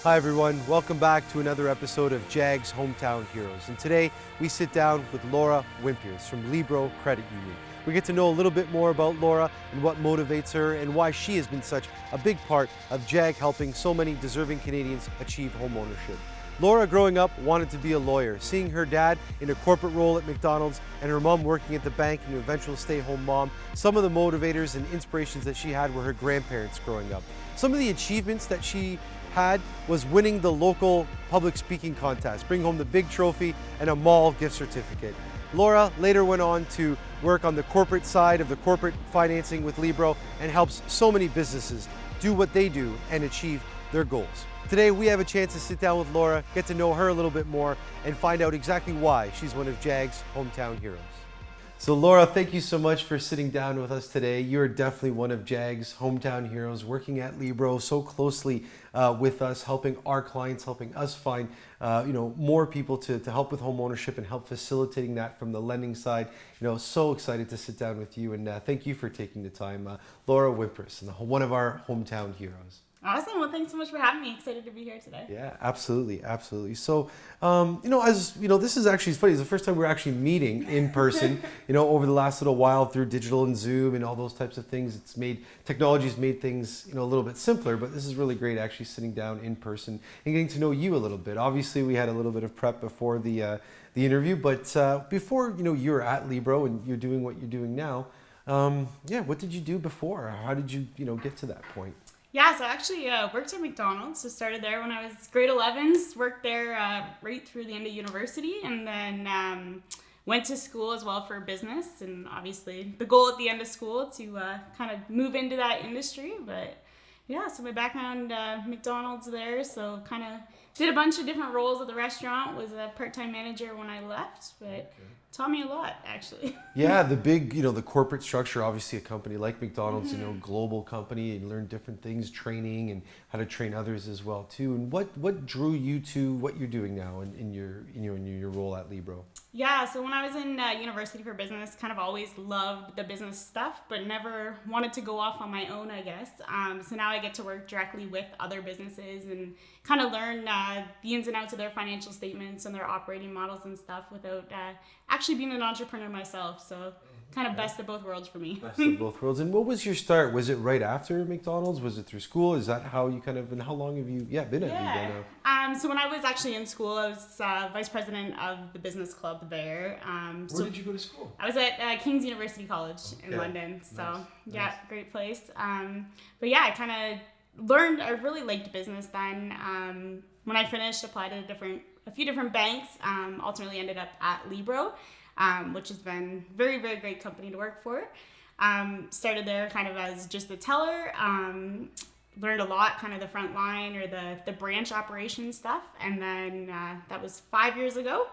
Hi everyone, welcome back to another episode of JAAG's Hometown Heroes. And today we sit down with Laura Wimperis from Libro Credit Union. We get to know a little bit more about Laura and what motivates her and why she has been such a big part of JAAG helping so many deserving Canadians achieve home ownership. Laura, growing up, wanted to be a lawyer. Seeing her dad in a corporate role at McDonald's and her mom working at the bank and an eventual stay-home mom, some of the motivators and inspirations that she had were her grandparents growing up. Some of the achievements that she had was winning the local public speaking contest, bring home the big trophy and a mall gift certificate. Laura later went on to work on the corporate side of the corporate financing with Libro and helps so many businesses do what they do and achieve their goals. Today we have a chance to sit down with Laura, get to know her a little bit more, and find out exactly why she's one of JAAG's hometown heroes. So Laura, thank you so much for sitting down with us today. You're definitely one of JAAG's hometown heroes, working at Libro so closely with us, helping our clients, helping us find more people to help with home ownership and help facilitating that from the lending side. So excited to sit down with you, and thank you for taking the time. Laura Wimperis, one of our hometown heroes. Awesome. Well, thanks so much for having me. Excited to be here today. Yeah, absolutely, absolutely. So, this is actually funny. It's the first time we're actually meeting in person. Over the last little while through digital and Zoom and all those types of things. Technology's made things a little bit simpler. But this is really great, actually sitting down in person and getting to know you a little bit. Obviously, we had a little bit of prep before the interview, but before you were at Libro and you're doing what you're doing now. What did you do before? How did you get to that point? Yeah, so I actually worked at McDonald's. So started there when I was grade 11, worked there right through the end of university, and then went to school as well for business. And obviously the goal at the end of school to kind of move into that industry. But yeah, so my background, McDonald's there, so kind of did a bunch of different roles at the restaurant, was a part-time manager when I left, but taught me a lot, actually. Yeah, the big, the corporate structure, obviously a company like McDonald's, global company, and learn different things, training and how to train others as well too. And what drew you to what you're doing now in your role at Libro? Yeah, so when I was in university for business, kind of always loved the business stuff, but never wanted to go off on my own, I guess. So now I get to work directly with other businesses and kind of learn the ins and outs of their financial statements and their operating models and stuff without actually being an entrepreneur myself. So kind of best of both worlds for me. Best of both worlds. And what was your start? Was it right after McDonald's? Was it through school? Is that how you and how long have you been at Libro now? So when I was actually in school, I was vice president of the business club there. Where did you go to school? I was at King's University College in London. So nice. Great place. But yeah, I kind of learned, I really liked business then. When I finished, applied at a few different banks, ultimately ended up at Libro, which has been very, very great company to work for. Started there kind of as just a teller, learned a lot, kind of the front line or the branch operation stuff. And then that was 5 years ago.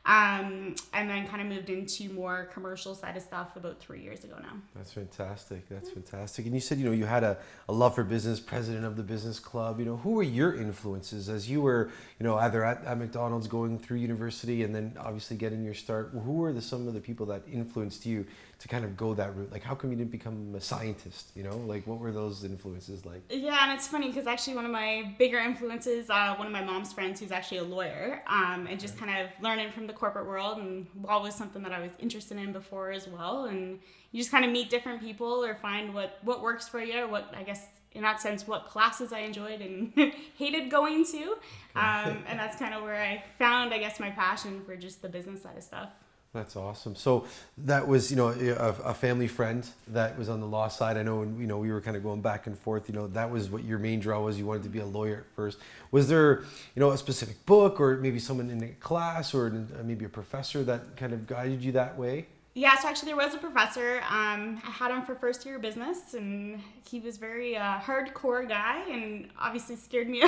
And then kind of moved into more commercial side of stuff about 3 years ago now. That's fantastic. That's fantastic. And you said, you had a love for business, president of the business club. Who were your influences as you were, either at McDonald's going through university and then obviously getting your start? Who were some of the people that influenced you to kind of go that route? Like, how come you didn't become a scientist? What were those influences like? Yeah, and it's funny because actually one of my bigger influences, one of my mom's friends who's actually a lawyer, and just kind of learning from the corporate world, and law was something that I was interested in before as well. And you just kind of meet different people or find what works for you, or what, I guess, in that sense, what classes I enjoyed and hated going to. And that's kind of where I found, I guess, my passion for just the business side of stuff. That's awesome. So that was, a family friend that was on the law side. I know, we were kind of going back and forth, that was what your main draw was. You wanted to be a lawyer at first. Was there, a specific book or maybe someone in a class or maybe a professor that kind of guided you that way? Yeah, so actually there was a professor. I had him for first year of business, and he was very hardcore guy, and obviously scared me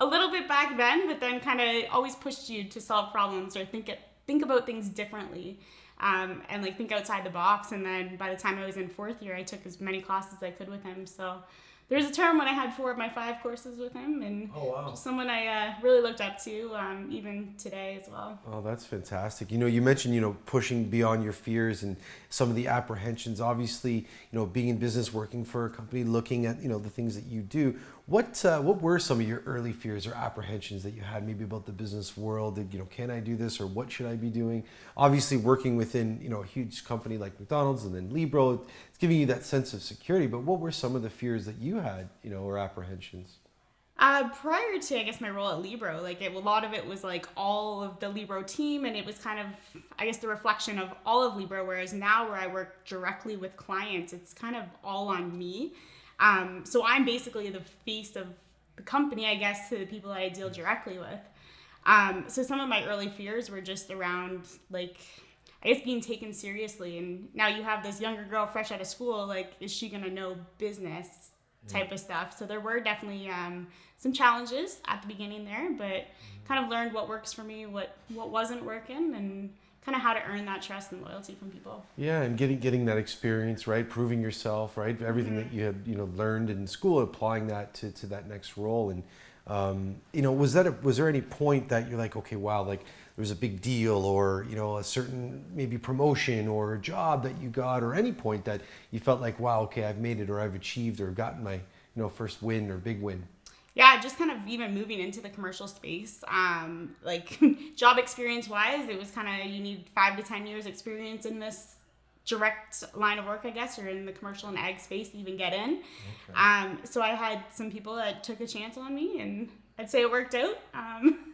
a little bit back then, but then kind of always pushed you to solve problems or think about things differently, and think outside the box. And then by the time I was in fourth year, I took as many classes as I could with him. So there was a term when I had 4 of my 5 courses with him, and just someone I really looked up to, even today as well. Oh, that's fantastic. You mentioned, pushing beyond your fears and some of the apprehensions. Obviously, being in business, working for a company, looking at, the things that you do. What were some of your early fears or apprehensions that you had maybe about the business world? Can I do this, or what should I be doing? Obviously, working within a huge company like McDonald's and then Libro, it's giving you that sense of security. But what were some of the fears that you had, or apprehensions? Prior to, I guess, my role at Libro, like a lot of it was like all of the Libro team, and it was kind of, I guess, the reflection of all of Libro. Whereas now, where I work directly with clients, it's kind of all on me. So I'm basically the face of the company, I guess, to the people that I deal directly with. So some of my early fears were just around, like, I guess, being taken seriously. And now you have this younger girl fresh out of school, like, is she going to know business type of stuff? So there were definitely some challenges at the beginning there, but kind of learned what works for me, what wasn't working, and kind of how to earn that trust and loyalty from people. Yeah, and getting that experience, right? Proving yourself, right? Everything that you had, learned in school, applying that to that next role. And was there any point that you're like, okay, wow, like there was a big deal, or a certain maybe promotion or job that you got, or any point that you felt like, wow, okay, I've made it, or I've achieved, or gotten my first win or big win? Yeah, just kind of even moving into the commercial space, like job experience wise, it was kind of, you need 5 to 10 years experience in this direct line of work, I guess, or in the commercial and ag space to even get in. Okay. So I had some people that took a chance on me, and I'd say it worked out.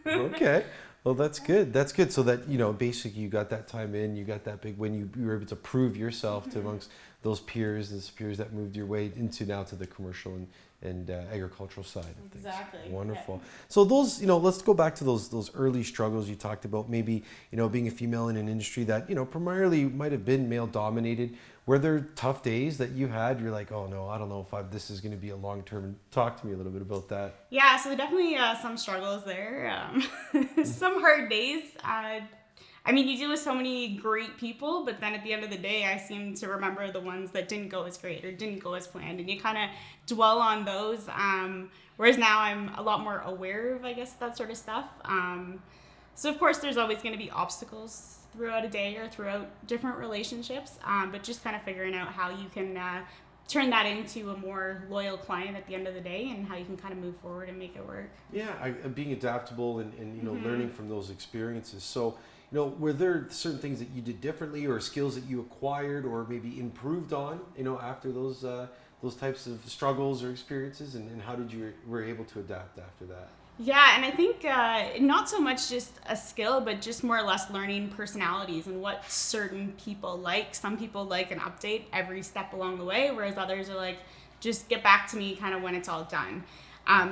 Okay. Well, that's good. That's good. So that, basically you got that time in, you got that big win, you were able to prove yourself to amongst those peers that moved your way into now to the commercial and agricultural side of things. Exactly. Wonderful. Yeah. So those, let's go back to those early struggles you talked about, maybe, being a female in an industry that, primarily might have been male dominated. Were there tough days that you had? You're like, oh no, I don't know if this is going to be a long-term. Talk to me a little bit about that. Yeah, so definitely some struggles there. Some hard days. I mean, you deal with so many great people, but then at the end of the day, I seem to remember the ones that didn't go as great or didn't go as planned, and you kind of dwell on those. Whereas now I'm a lot more aware of, I guess, that sort of stuff. So of course, there's always going to be obstacles throughout a day or throughout different relationships, but just kind of figuring out how you can turn that into a more loyal client at the end of the day, and how you can kind of move forward and make it work. Yeah, being adaptable and learning from those experiences. So, were there certain things that you did differently, or skills that you acquired or maybe improved on, after those types of struggles or experiences, and how did you were able to adapt after that? Yeah, and I think not so much just a skill, but just more or less learning personalities and what certain people like. Some people like an update every step along the way, whereas others are like, just get back to me kind of when it's all done.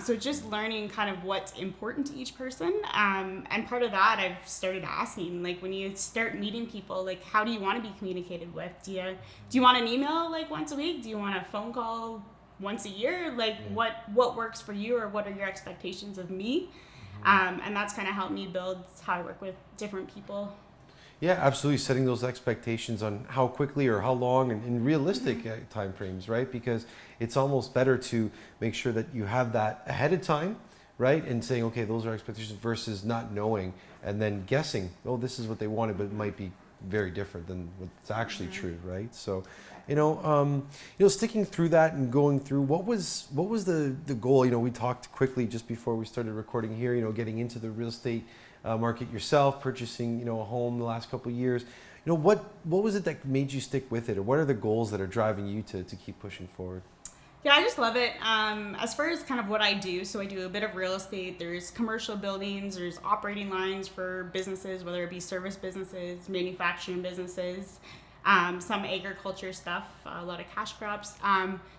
So just learning kind of what's important to each person. And part of that, I've started asking, like, when you start meeting people, like, how do you want to be communicated with? Do you want an email like once a week? Do you want a phone call once a year? Like, what works for you, or what are your expectations of me? And that's kind of helped me build how I work with different people. Yeah, absolutely. Setting those expectations on how quickly or how long, and realistic time frames, right? Because it's almost better to make sure that you have that ahead of time, right? And saying, okay, those are expectations, versus not knowing and then guessing, oh, this is what they wanted, but it might be very different than what's actually true, right? So, sticking through that and going through, what was the goal? We talked quickly just before we started recording here, getting into the real estate market yourself, purchasing, a home the last couple of years. What was it that made you stick with it, or what are the goals that are driving you to keep pushing forward? Yeah, I just love it. As far as kind of what I do, so I do a bit of real estate. There's commercial buildings, there's operating lines for businesses, whether it be service businesses, manufacturing businesses, some agriculture stuff, a lot of cash crops.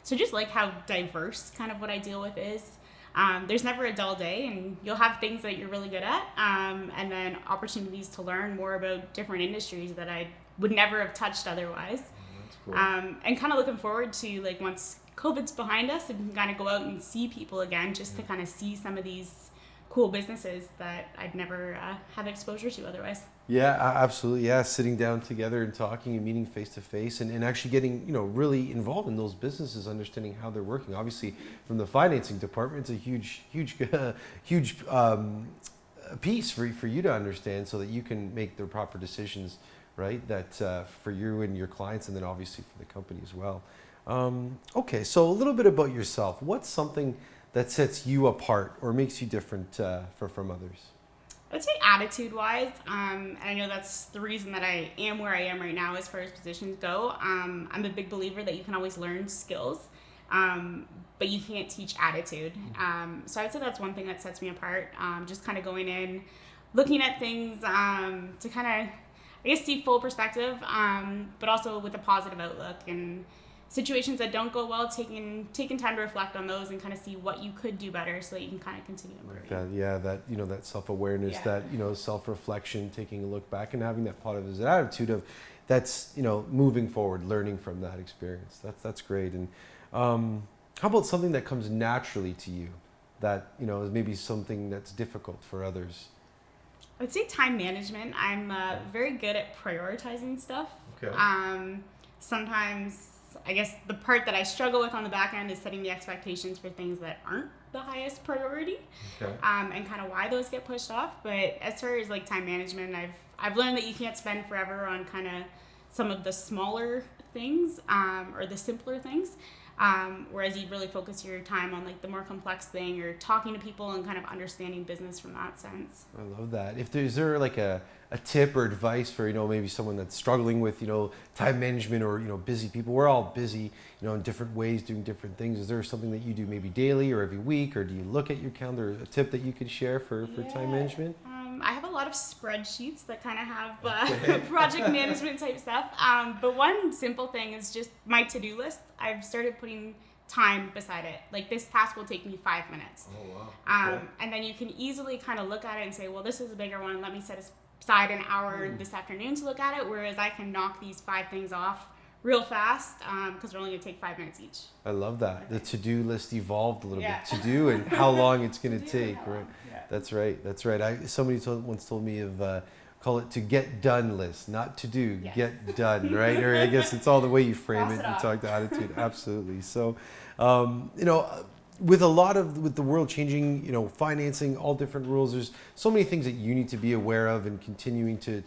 So just like how diverse kind of what I deal with is. There's never a dull day, and you'll have things that you're really good at, and then opportunities to learn more about different industries that I would never have touched otherwise. That's cool. And kind of looking forward to, like, once COVID's behind us, and kind of go out and see people again, just to kind of see some of these cool businesses that I'd never have exposure to otherwise. Yeah, absolutely. Yeah, sitting down together and talking and meeting face to face, and actually getting really involved in those businesses, understanding how they're working. Obviously, from the financing department, it's a huge piece for you to understand, so that you can make the proper decisions, right? That for you and your clients, and then obviously for the company as well. Okay, so a little bit about yourself. What's something that sets you apart or makes you different from others? I would say attitude-wise, and I know that's the reason that I am where I am right now as far as positions go. I'm a big believer that you can always learn skills, but you can't teach attitude. So I would say that's one thing that sets me apart, just kind of going in, looking at things to kind of, I guess, see full perspective, but also with a positive outlook, and situations that don't go well, taking time to reflect on those and kind of see what you could do better so that you can kind of continue improving. That self-awareness, Yeah. that self-reflection, taking a look back and having that positive attitude of that's moving forward, learning from that experience. That's great. And how about something that comes naturally to you that is maybe something that's difficult for others? I would say time management. I'm very good at prioritizing stuff. Okay. Sometimes I guess the part that I struggle with on the back end is setting the expectations for things that aren't the highest priority, Okay. and kind of why those get pushed off. But as far as like time management, I've learned that you can't spend forever on kind of some of the smaller things, or the simpler things, whereas you really focus your time on like the more complex thing, or talking to people and kind of understanding business from that sense. I love that. Is there like a tip or advice for maybe someone that's struggling with time management, or busy people? We're all busy in different ways doing different things. Is there something that you do maybe daily or every week, or do you look at your calendar? A tip that you could share for time management? I have a lot of spreadsheets that kind of have project management type stuff. But one simple thing is just my to-do list. I've started putting time beside it. Like, this task will take me 5 minutes. Oh, wow. Okay. And then you can easily kind of look at it and say, well, this is a bigger one. Let me set aside an hour this afternoon to look at it. Whereas I can knock these 5 things off real fast, because they're only going to take 5 minutes each. I love that. The to-do list evolved a little Yeah. bit. To do and how long it's going to take, right? Yeah. That's right. That's right. Somebody once told me of call it to get done list, not to do, Yes. get done, right? Or I guess it's all the way you frame Cross it. it You off. talk to attitude, absolutely. So, with the world changing, financing, all different rules, there's so many things that you need to be aware of, and continuing to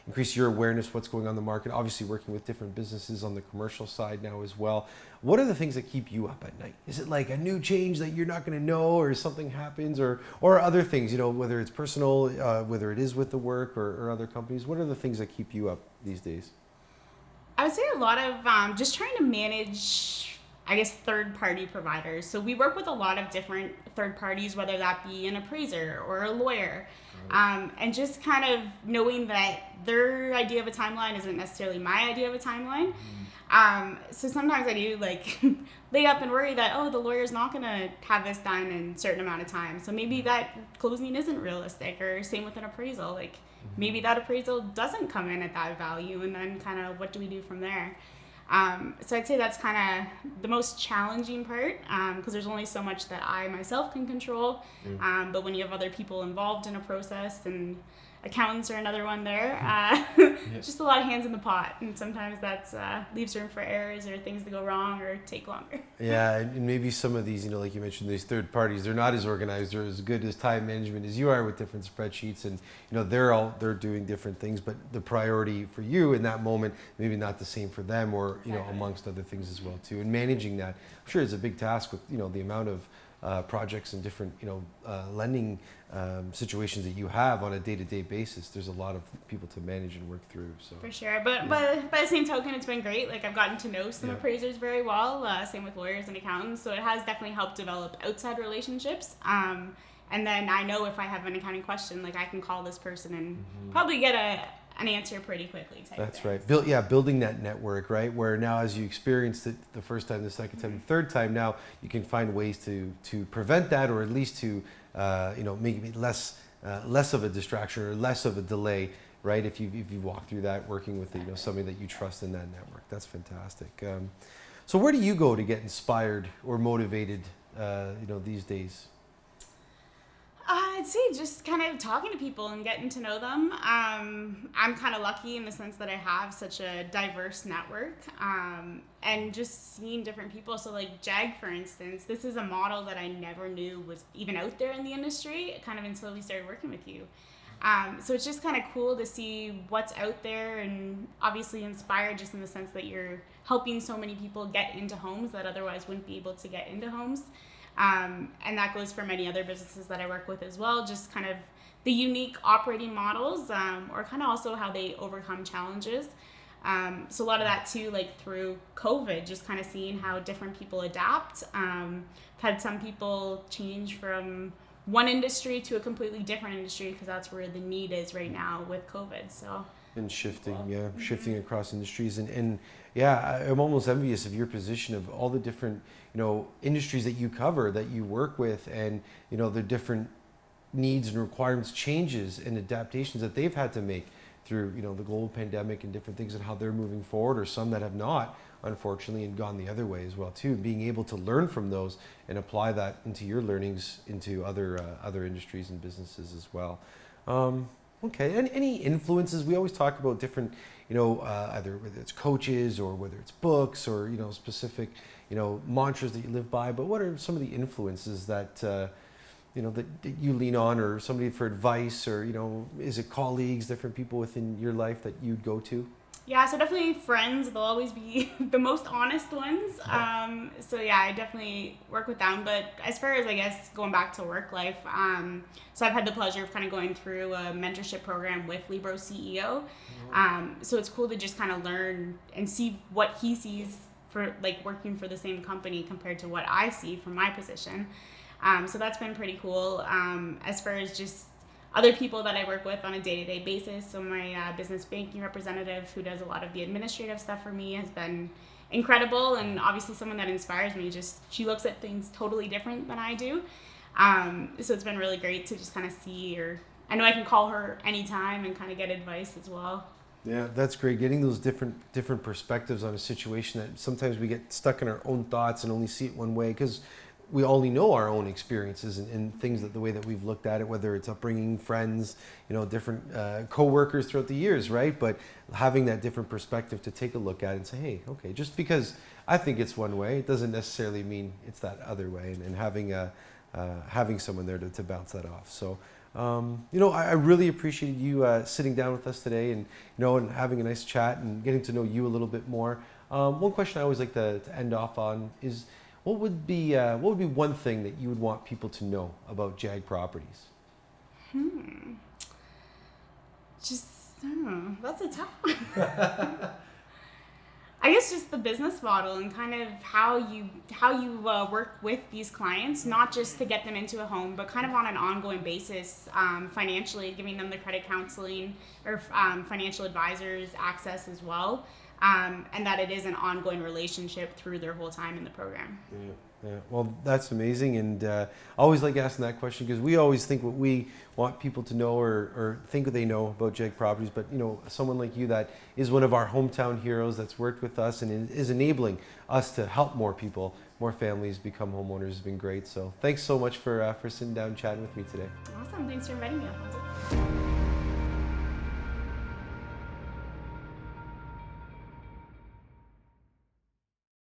increase your awareness, what's going on in the market. Obviously working with different businesses on the commercial side now as well. What are the things that keep you up at night? Is it like a new change that you're not going to know, or something happens, or other things, whether it's personal, whether it is with the work or other companies? What are the things that keep you up these days? I would say a lot of just trying to manage, I guess, third-party providers. So we work with a lot of different third parties, whether that be an appraiser or a lawyer, and just kind of knowing that their idea of a timeline isn't necessarily my idea of a timeline. So sometimes I do like lay up and worry that, the lawyer's not going to have this done in a certain amount of time. So maybe that closing isn't realistic, or same with an appraisal. Like, maybe that appraisal doesn't come in at that value, and then kind of what do we do from there? So I'd say that's kind of the most challenging part, because there's only so much that I myself can control. But when you have other people involved in a process, and accountants are another one there, just a lot of hands in the pot, and sometimes that's leaves room for errors or things to go wrong or take longer. Yeah, and maybe some of these, like you mentioned, these third parties, they're not as organized or as good as time management as you are with different spreadsheets, and they're doing different things, but the priority for you in that moment maybe not the same for them, or amongst other things as well too. And managing that, I'm sure, is a big task with the amount of projects and different lending situations that you have on a day-to-day basis. There's a lot of people to manage and work through. So For sure, but by the same token, it's been great. Like, I've gotten to know some appraisers very well. Same with lawyers and accountants. So it has definitely helped develop outside relationships. And then I know if I have an accounting question, like, I can call this person and probably get an answer pretty quickly. That's right. Building that network, right? Where now, as you experienced it the first time, the second time, the third time, now you can find ways to prevent that, or at least to make it less of a distraction or less of a delay, right? If you walk through that, working with somebody that you trust in that network. That's fantastic. So where do you go to get inspired or motivated these days? I'd say just kind of talking to people and getting to know them. I'm kind of lucky in the sense that I have such a diverse network, and just seeing different people. So like JAAG, for instance, this is a model that I never knew was even out there in the industry, kind of until we started working with you. So it's just kind of cool to see what's out there, and obviously inspired just in the sense that you're helping so many people get into homes that otherwise wouldn't be able to get into homes. And that goes for many other businesses that I work with as well, just kind of the unique operating models, or kind of also how they overcome challenges. So a lot of that too, like through COVID, just kind of seeing how different people adapt. I've had some people change from one industry to a completely different industry because that's where the need is right now with COVID. So. And shifting, shifting across industries. And yeah, I'm almost envious of your position of all the different, industries that you cover, that you work with, and, the different needs and requirements, changes and adaptations that they've had to make through, the global pandemic and different things, and how they're moving forward, or some that have not, unfortunately, and gone the other way as well too. Being able to learn from those and apply that into your learnings into other industries and businesses as well. Okay, and any influences? We always talk about different, either whether it's coaches or whether it's books or, specific, mantras that you live by. But what are some of the influences that, that you lean on, or somebody for advice, or, is it colleagues, different people within your life that you'd go to? Yeah, so definitely friends. They'll always be the most honest ones. So yeah, I definitely work with them. But as far as, I guess, going back to work life, so I've had the pleasure of kind of going through a mentorship program with Libro's CEO. So it's cool to just kind of learn and see what he sees for like working for the same company compared to what I see from my position. So that's been pretty cool. As far as just other people that I work with on a day-to-day basis. So my business banking representative, who does a lot of the administrative stuff for me, has been incredible, and obviously someone that inspires me. Just she looks at things totally different than I do. So it's been really great to just kind of see, or I know I can call her anytime and kind of get advice as well. Yeah, that's great. Getting those different perspectives on a situation that sometimes we get stuck in our own thoughts and only see it one way, because we only know our own experiences and things, that the way that we've looked at it, whether it's upbringing, friends, different co-workers throughout the years, right? But having that different perspective to take a look at it and say, hey, okay, just because I think it's one way, it doesn't necessarily mean it's that other way, and having someone there to bounce that off. So, I really appreciated you sitting down with us today, and and having a nice chat and getting to know you a little bit more. One question I always like to end off on is, what would be one thing that you would want people to know about JAAG Properties? That's a tough one. I guess just the business model and kind of how you work with these clients, not just to get them into a home, but kind of on an ongoing basis, financially, giving them the credit counseling or financial advisors access as well. And that it is an ongoing relationship through their whole time in the program. Yeah. Well, that's amazing, and I always like asking that question, because we always think what we want people to know, or think what they know about JAAG Properties. But someone like you that is one of our hometown heroes, that's worked with us and is enabling us to help more people, more families become homeowners, has been great. So thanks so much for sitting down and chatting with me today. Awesome. Thanks for inviting me.